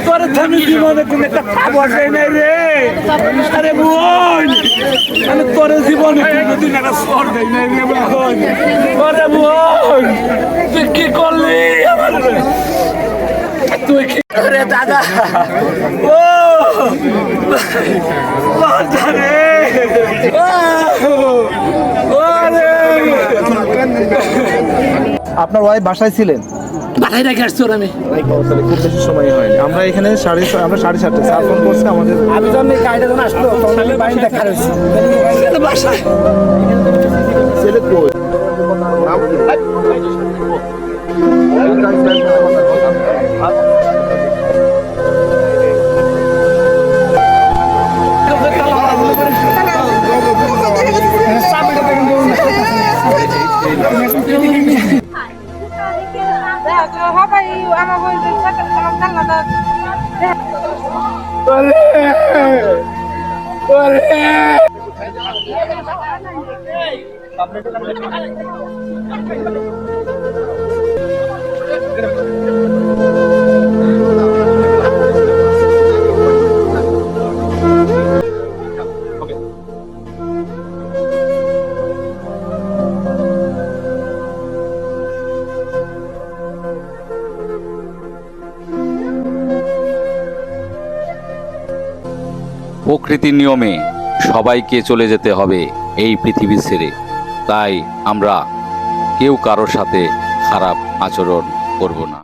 তোর আমি জীবনে কোন একটা খাবার খাই নাই রে। আরে বোন, আমি তোর জীবনে কোনদিন একটা সর খাই নাই রে বোন। আরে বোন, তুই কি করলি আমার? তুই কি করে দাদা? ও লজ্জা রে। আপনার ওয়াইফ বাসায় ছিলেন? বাসায় রেখে আসছি ওর আমি। তাহলে খুব বেশি সময় হয়নি। আমরা এখানে সাড়ে 7:30 স্যার ফোন করছে আমাদের। আমি তো আমি গাড়িটা যখন আসলো তখন আমি বাইরে দেখা রয়েছি বাসায়। ছেলে কই? প্রকৃতির নিয়মে সবাইকে চলে যেতে হবে এই পৃথিবী ছেড়ে। তাই আমরা কেউ কারোর সাথে খারাপ আচরণ করব না।